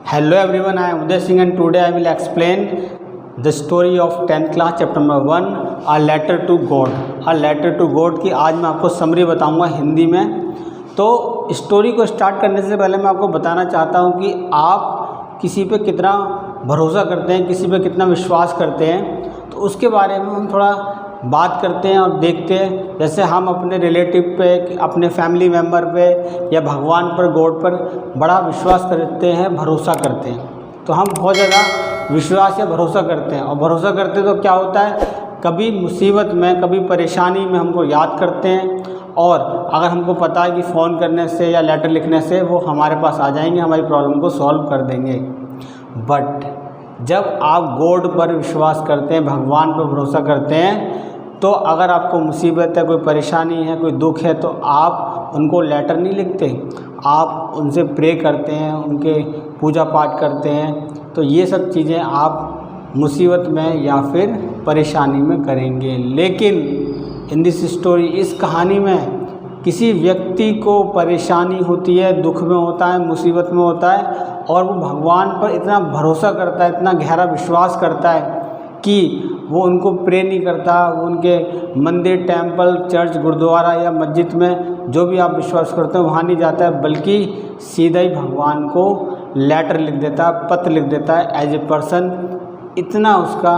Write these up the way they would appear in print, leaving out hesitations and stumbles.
Hello everyone, I am Uday Singh and today I will explain the story of 10th class chapter number 1 A letter to God। A letter to God की आज मैं आपको summary बताऊंगा हिंदी में। तो story को start करने से पहले मैं आपको बताना चाहता हूं कि आप किसी पे कितना भरोसा करते हैं, किसी पे कितना विश्वास करते हैं, तो उसके बारे में हम थोड़ा बात करते हैं और देखते हैं। जैसे हम अपने रिलेटिव पे, अपने फैमिली मेम्बर पे या भगवान पर, गॉड पर बड़ा विश्वास करते हैं, भरोसा करते हैं। तो हम बहुत ज़्यादा विश्वास या भरोसा करते हैं, और भरोसा करते हैं तो क्या होता है, कभी मुसीबत में, कभी परेशानी में हमको याद करते हैं, और अगर हमको पता है कि फ़ोन करने से या लेटर लिखने से वो हमारे पास आ जाएंगे, हमारी प्रॉब्लम को सॉल्व कर देंगे। बट जब आप गॉड पर विश्वास करते हैं, भगवान पर भरोसा करते हैं, तो अगर आपको मुसीबत है, कोई परेशानी है, कोई दुख है, तो आप उनको लेटर नहीं लिखते, आप उनसे प्रे करते हैं, उनके पूजा पाठ करते हैं। तो ये सब चीज़ें आप मुसीबत में या फिर परेशानी में करेंगे। लेकिन इन दिस स्टोरी, इस कहानी में किसी व्यक्ति को परेशानी होती है, दुख में होता है, मुसीबत में होता है, और वो भगवान पर इतना भरोसा करता है, इतना गहरा विश्वास करता है कि वो उनको प्रे नहीं करता, वो उनके मंदिर, टेंपल, चर्च, गुरुद्वारा या मस्जिद में जो भी आप विश्वास करते हैं वहाँ नहीं जाता है, बल्कि सीधा ही भगवान को लेटर लिख देता है, पत्र लिख देता है एज ए पर्सन। इतना उसका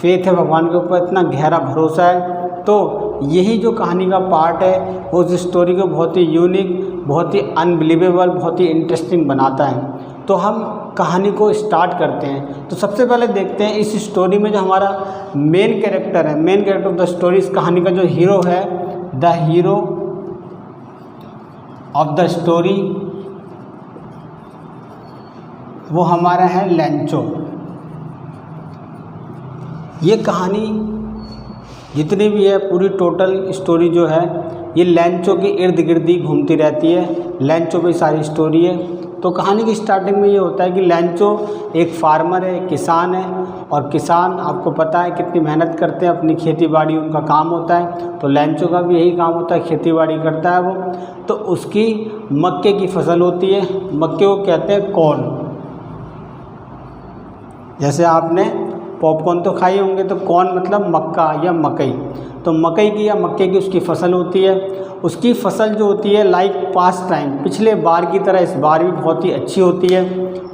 फेथ है भगवान के ऊपर, इतना गहरा भरोसा है। तो यही जो कहानी का पार्ट है वो उस स्टोरी को बहुत ही यूनिक, बहुत ही अनबिलीवेबल, बहुत ही इंटरेस्टिंग बनाता है। तो हम कहानी को स्टार्ट करते हैं। तो सबसे पहले देखते हैं इस स्टोरी में जो हमारा मेन कैरेक्टर है, main character of the story, इस कहानी का जो हीरो है, the hero of the story, वो हमारा है लैंचो। ये कहानी जितनी भी है, पूरी टोटल स्टोरी जो है, ये लैंचो के इर्द गिर्द ही घूमती रहती है। लैंचो पे सारी स्टोरी है। तो कहानी की स्टार्टिंग में ये होता है कि लैंचो एक फार्मर है, एक किसान है, और किसान आपको पता है कितनी मेहनत करते हैं, अपनी खेती बाड़ी उनका काम होता है। तो लैंचो का भी यही काम होता है, खेती बाड़ी करता है वो। तो उसकी मक्के की फसल होती है, मक्के को कहते हैं कॉर्न। जैसे आपने पॉपकॉर्न तो खाई होंगे, तो कॉर्न मतलब मक्का या मकई। तो मकई की या मक्के की उसकी फसल होती है। उसकी फसल जो होती है लाइक पास्ट टाइम, पिछले बार की तरह इस बार भी बहुत ही अच्छी होती है,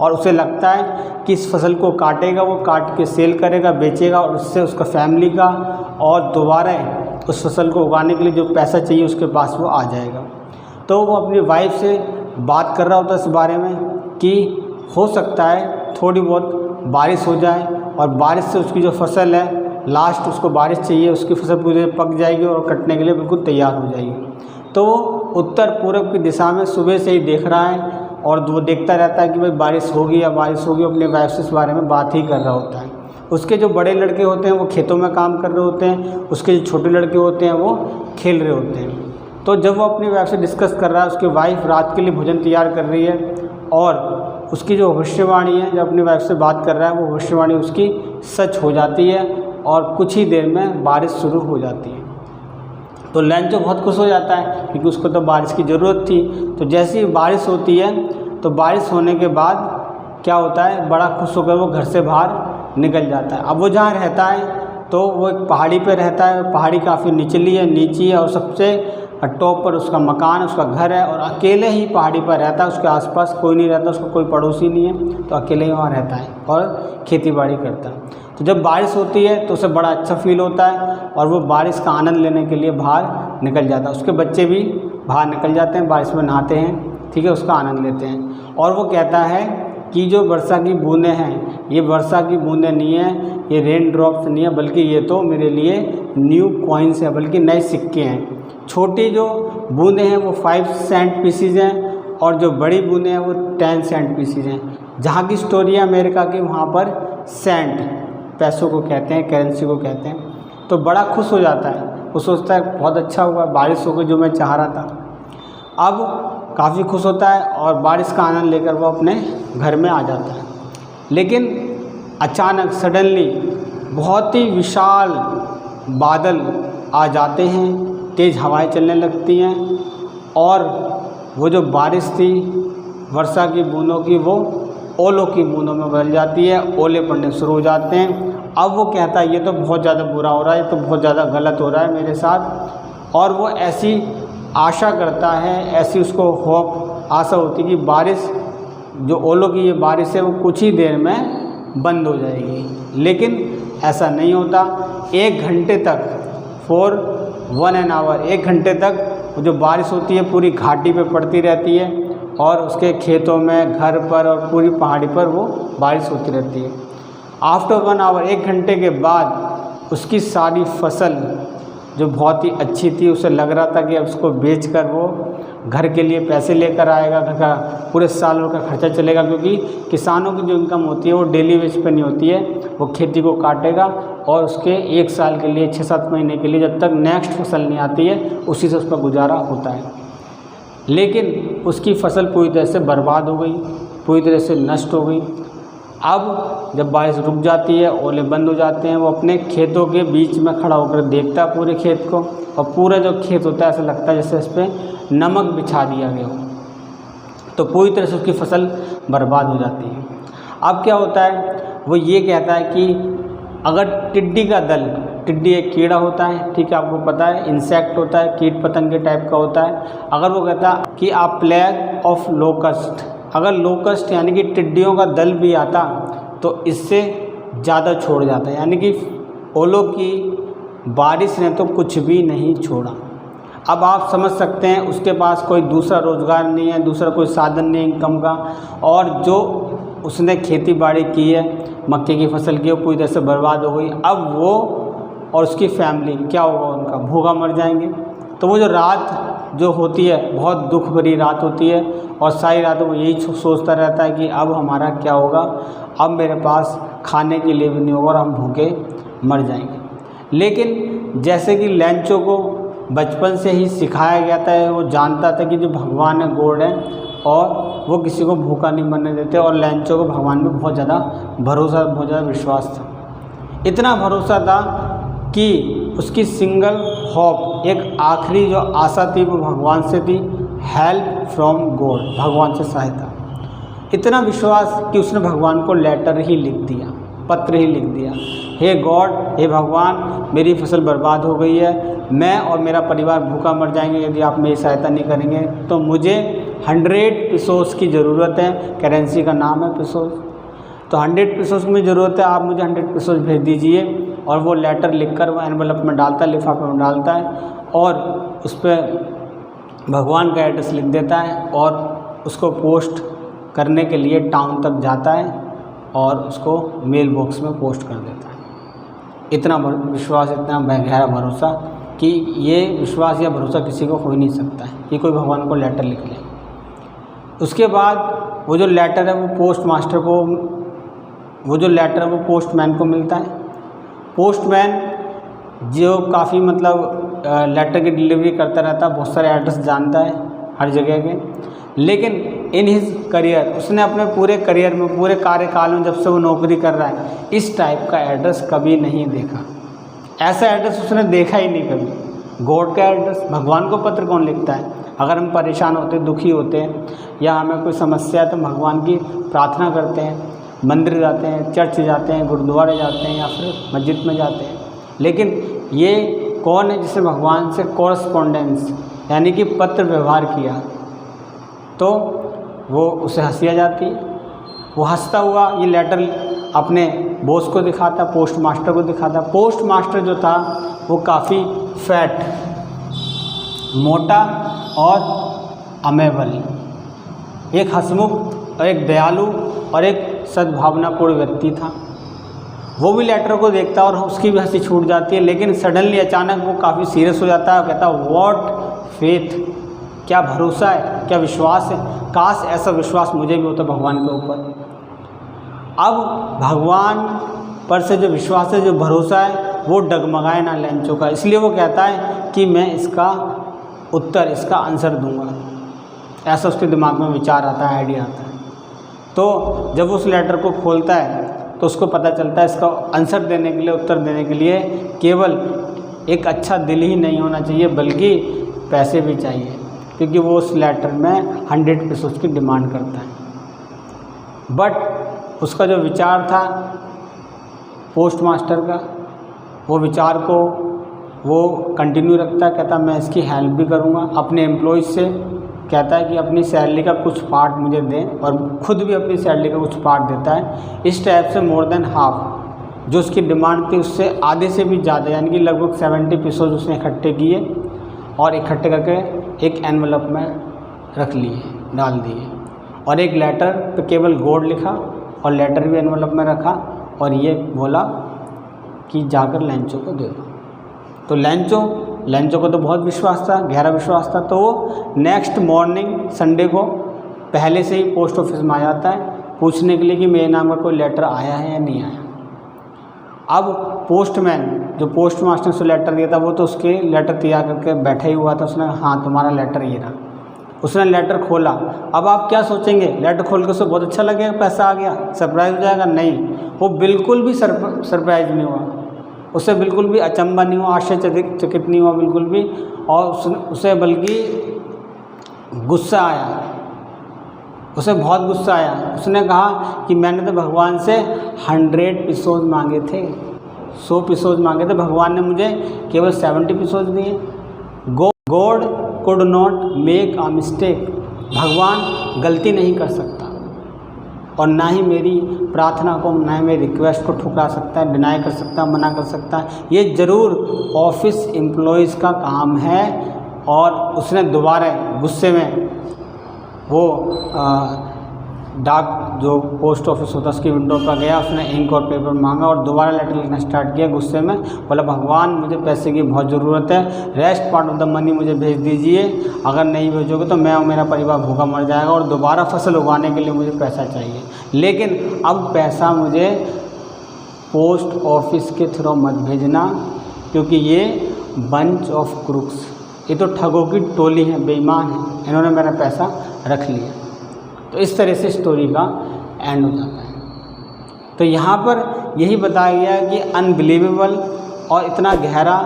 और उसे लगता है कि इस फसल को काटेगा, वो काट के सेल करेगा, बेचेगा, और उससे उसका फैमिली का और दोबारा उस फसल को उगाने के लिए जो पैसा चाहिए उसके पास वो आ जाएगा। तो वो अपनी वाइफ से बात कर रहा होता है इस बारे में कि हो सकता है थोड़ी बहुत बारिश हो जाए, और बारिश से उसकी जो फसल है, लास्ट उसको बारिश चाहिए, उसकी फसल पूरी पक जाएगी और कटने के लिए बिल्कुल तैयार हो जाएगी। तो वो उत्तर पूर्व की दिशा में सुबह से ही देख रहा है, और वो देखता रहता है कि भाई बारिश होगी या बारिश होगी, अपने वाइफ से इस बारे में बात ही कर रहा होता है। उसके जो बड़े लड़के होते हैं वो खेतों में काम कर रहे होते हैं, उसके जो छोटे लड़के होते हैं वो खेल रहे होते हैं। तो जब वो अपनी वाइफ से डिस्कस कर रहा है, उसकी वाइफ रात के लिए भोजन तैयार कर रही है, और उसकी जो भविष्यवाणी है, जब अपनी वाइफ से बात कर रहा है, वो भविष्यवाणी उसकी सच हो जाती है, और कुछ ही देर में बारिश शुरू हो जाती है। तो लैंचो बहुत खुश हो जाता है, क्योंकि उसको तो बारिश की ज़रूरत थी। तो जैसे ही बारिश होती है, तो बारिश होने के बाद क्या होता है, बड़ा खुश होकर वो घर से बाहर निकल जाता है। अब वो जहाँ रहता है, तो वो एक पहाड़ी पर रहता है। पहाड़ी काफ़ी निचली है, नीची है, और सबसे टॉप पर उसका मकान, उसका घर है, और अकेले ही पहाड़ी पर रहता है। उसके आसपास कोई नहीं रहता, उसका कोई पड़ोसी नहीं है, तो अकेले ही वहाँ रहता है और खेती बाड़ी करता है। तो जब बारिश होती है तो उसे बड़ा अच्छा फील होता है, और वो बारिश का आनंद लेने के लिए बाहर निकल जाता है। उसके बच्चे भी बाहर निकल जाते हैं, बारिश में नहाते हैं, ठीक है, उसका आनंद लेते हैं। और वो कहता है कि जो वर्षा की बूंदें हैं, ये वर्षा की बूंदें नहीं है, ये रेन ड्रॉप्स नहीं है, बल्कि ये तो मेरे लिए न्यू कॉइन्स हैं, बल्कि नए सिक्के हैं। छोटी जो बूंदें हैं वो 5 सेंट पीसीज हैं, और जो बड़ी बूंदें हैं वो 10 सेंट पीसीज हैं। जहाँ की स्टोरी है अमेरिका की, वहाँ पर सेंट पैसों को कहते हैं, करेंसी को कहते हैं। तो बड़ा खुश हो जाता है, वो सोचता है बहुत अच्छा हुआ, बारिश हो गई जो मैं चाह रहा था। अब काफ़ी खुश होता है, और बारिश का आनंद लेकर वो अपने घर में आ जाता है। लेकिन अचानक सडनली बहुत ही विशाल बादल आ जाते हैं, तेज़ हवाएं चलने लगती हैं, और वो जो बारिश थी वर्षा की बूंदों की, वो ओलों की बूंदों में बदल जाती है, ओले पड़ने शुरू हो जाते हैं। अब वो कहता है ये तो बहुत ज़्यादा बुरा हो रहा है, ये तो बहुत ज़्यादा गलत हो रहा है मेरे साथ, और वो ऐसी आशा करता है, ऐसी उसको होप आशा होती है कि बारिश, जो ओलों की ये बारिश है वो कुछ ही देर में बंद हो जाएगी। लेकिन ऐसा नहीं होता। 1 घंटे तक, फॉर 1 hour, 1 घंटे तक वो जो बारिश होती है पूरी घाटी पे पड़ती रहती है और उसके खेतों में, घर पर और पूरी पहाड़ी पर वो बारिश होती रहती है। आफ्टर 1 hour, 1 घंटे के बाद उसकी सारी फसल जो बहुत ही अच्छी थी, उसे लग रहा था कि अब उसको बेचकर वो घर के लिए पैसे लेकर आएगा, घर का पूरे साल भर का खर्चा चलेगा, क्योंकि किसानों की जो इनकम होती है वो डेली बेस पे नहीं होती है। वो खेती को काटेगा और उसके 1 साल के लिए, 6-7 महीने के लिए, जब तक नेक्स्ट फसल नहीं आती है, उसी से उसका गुजारा होता है। लेकिन उसकी फसल पूरी तरह से बर्बाद हो गई, पूरी तरह से नष्ट हो गई। अब जब बारिश रुक जाती है, ओले बंद हो जाते हैं, वो अपने खेतों के बीच में खड़ा होकर देखता है पूरे खेत को, और पूरा जो खेत होता है ऐसा लगता है जैसे इस पर नमक बिछा दिया गया हो। तो पूरी तरह से उसकी फसल बर्बाद हो जाती है। अब क्या होता है, वो ये कहता है कि अगर टिड्डी का दल, टिड्डी एक कीड़ा होता है, ठीक है, आपको पता है, इंसेक्ट होता है, कीट पतंगे टाइप का होता है। अगर वो कहता है कि आप प्लेग ऑफ लोकस्ट, अगर लोकस्ट यानी कि टिड्डियों का दल भी आता तो इससे ज़्यादा छोड़ जाता है, यानी कि ओलों की बारिश ने तो कुछ भी नहीं छोड़ा। अब आप समझ सकते हैं उसके पास कोई दूसरा रोज़गार नहीं है, दूसरा कोई साधन नहीं इनकम का, और जो उसने खेती बाड़ी की है, मक्के की फसल की, वो पूरी तरह से बर्बाद हो गई। अब वो और उसकी फैमिली क्या होगा, उनका भूखा मर जाएंगे। तो वो जो रात जो होती है बहुत दुख भरी रात होती है, और सारी रात वो यही सोचता रहता है कि अब हमारा क्या होगा, अब मेरे पास खाने के लिए भी नहीं होगा और हम भूखे मर जाएंगे। लेकिन जैसे कि लैंचो को बचपन से ही सिखाया गया था, वो जानता था कि जो भगवान है गॉड है, और वो किसी को भूखा नहीं मरने देते, और लैंचो को भगवान में बहुत ज़्यादा भरोसा, बहुत ज़्यादा विश्वास था। इतना भरोसा था कि उसकी सिंगल होप, एक आखिरी जो आशा थी, वो भगवान से थी, हेल्प फ्रॉम गॉड, भगवान से सहायता। इतना विश्वास कि उसने भगवान को लेटर ही लिख दिया, पत्र ही लिख दिया, हे गॉड, हे भगवान, मेरी फसल बर्बाद हो गई है, मैं और मेरा परिवार भूखा मर जाएंगे यदि आप मेरी सहायता नहीं करेंगे। तो मुझे 100 पेसोस की ज़रूरत है, करेंसी का नाम है पेसोस। तो 100 पेसोस की ज़रूरत है, आप मुझे 100 पेसोस भेज दीजिए। और वो लेटर लिखकर वो एनवलप में डालता है, लिफाफे में डालता है, और उस पर भगवान का एड्रेस लिख देता है, और उसको पोस्ट करने के लिए टाउन तक जाता है और उसको मेल बॉक्स में पोस्ट कर देता है। इतना विश्वास, इतना गहरा भरोसा कि ये विश्वास या भरोसा किसी को हो ही नहीं सकता है कि कोई भगवान को लेटर लिख ले। उसके बाद वो जो लेटर है वो पोस्ट मास्टर को, वो जो लेटर है वो पोस्टमैन को मिलता है। पोस्टमैन जो काफ़ी मतलब लेटर की डिलीवरी करता रहता है, बहुत सारे एड्रेस जानता है हर जगह के, लेकिन इन हिज करियर, उसने अपने पूरे करियर में, पूरे कार्यकाल में, जब से वो नौकरी कर रहा है, इस टाइप का एड्रेस कभी नहीं देखा। ऐसा एड्रेस उसने देखा ही नहीं कभी। गॉड का एड्रेस, भगवान को पत्र कौन लिखता है? अगर हम परेशान होते, दुखी होते हैं, या हमें कोई समस्या है, तो भगवान की प्रार्थना करते हैं, मंदिर जाते हैं, चर्च जाते हैं, गुरुद्वारे जाते हैं, या फिर मस्जिद में जाते हैं। लेकिन ये कौन है जिसने भगवान से कॉरस्पॉन्डेंस यानी कि पत्र व्यवहार किया? तो वो उसे हंसी आ जाती है। वो हंसता हुआ ये लेटर अपने बॉस को दिखाता, पोस्ट मास्टर को दिखाता। पोस्ट मास्टर जो था वो काफ़ी फैट, मोटा और अमेबल, एक हंसमुख और एक दयालु और एक सद्भावनापूर्ण व्यक्ति था। वो भी लेटर को देखता और उसकी भी हंसी छूट जाती है, लेकिन सडनली अचानक वो काफ़ी सीरियस हो जाता है और कहता है व्हाट फेथ, क्या भरोसा है, क्या विश्वास है, काश ऐसा विश्वास मुझे भी होता भगवान के ऊपर। अब भगवान पर से जो विश्वास है, जो भरोसा है, वो डगमगाए ना लैंचो का, इसलिए वो कहता है कि मैं इसका उत्तर, इसका आंसर दूंगा। ऐसा उसके दिमाग में विचार आता है, आइडिया आता है। तो जब उस लेटर को खोलता है तो उसको पता चलता है इसका आंसर देने के लिए, उत्तर देने के लिए केवल एक अच्छा दिल ही नहीं होना चाहिए, बल्कि पैसे भी चाहिए, क्योंकि वो उस लेटर में 100 पेसोस की डिमांड करता है। बट उसका जो विचार था पोस्ट मास्टर का, वो विचार को वो कंटिन्यू रखता है। कहता मैं इसकी हेल्प भी करूँगा, अपने एम्प्लॉयज़ से कहता है कि अपनी सैलरी का कुछ पार्ट मुझे दें, और खुद भी अपनी सैलरी का कुछ पार्ट देता है। इस टाइप से मोर देन हाफ जो उसकी डिमांड थी उससे आधे से भी ज़्यादा, यानी कि लगभग 70 एपिसोड उसने इकट्ठे किए और इकट्ठे करके एक एनवलप में रख लिए, डाल दिए। और एक लेटर पे केवल गॉड लिखा और लेटर भी एनवलप में रखा, और ये बोला कि जाकर लेंचो को दे दो। तो लेंचो को तो बहुत विश्वास था, गहरा विश्वास था। तो वो नेक्स्ट मॉर्निंग संडे को पहले से ही पोस्ट ऑफिस में आ जाता है पूछने के लिए कि मेरे नाम का कोई लेटर आया है या नहीं आया। अब पोस्टमैन जो पोस्ट मास्टर से लेटर दिया था वो तो उसके लेटर तैयार करके बैठा ही हुआ था। उसने हाँ तुम्हारा लेटर ये रहा। उसने लेटर खोला। अब आप क्या सोचेंगे, लेटर खोल के उसे बहुत अच्छा लगेगा, पैसा आ गया, सरप्राइज हो जाएगा। नहीं, वो बिल्कुल भी सरप्राइज नहीं हुआ, उसे बिल्कुल भी अचंभा नहीं हुआ, आश्चर्यचकित नहीं हुआ बिल्कुल भी। और उसे बल्कि गुस्सा आया, उसे बहुत गुस्सा आया। उसने कहा कि मैंने तो भगवान से 100 एपिसोड मांगे थे, 100 एपिसोड मांगे थे, भगवान ने मुझे केवल 70 एपिसोड दिए। God could not make a mistake, भगवान गलती नहीं कर सकता और ना ही मेरी प्रार्थना को, ना ही मेरी रिक्वेस्ट को ठुकरा सकता है, डिनाई कर सकता है, मना कर सकता है। ये ज़रूर ऑफिस एम्प्लॉयज़ का काम है। और उसने दोबारा गुस्से में वो डाक जो पोस्ट ऑफिस होता है उसकी विंडो पर गया, उसने इंक और पेपर मांगा और दोबारा लेटर लिखना स्टार्ट किया गुस्से में। बोला भगवान मुझे पैसे की बहुत ज़रूरत है, rest part of the money मुझे भेज दीजिए, अगर नहीं भेजोगे तो मैं और मेरा परिवार भूखा मर जाएगा और दोबारा फसल उगाने के लिए मुझे पैसा चाहिए। लेकिन अब पैसा मुझे पोस्ट ऑफिस के थ्रू मत भेजना, क्योंकि ये बंच ऑफ क्रुक्स, ये तो ठगों की टोली है, बेईमान है, इन्होंने मेरा पैसा रख लिया। तो इस तरह से स्टोरी का एंड हो जाता है। तो यहाँ पर यही बताया गया कि अनबिलीवेबल और इतना गहरा,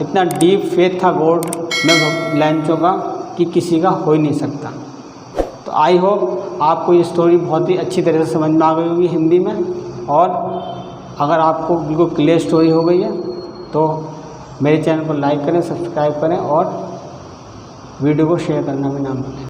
इतना डीप फेथ था गॉड में लेंचो का कि किसी का हो ही नहीं सकता। तो आई होप आपको ये स्टोरी बहुत ही अच्छी तरह से समझ में आ गई होगी हिंदी में, और अगर आपको बिल्कुल क्लियर स्टोरी हो गई है तो मेरे चैनल को लाइक करें, सब्सक्राइब करें और वीडियो को शेयर करना भी ना भूलें।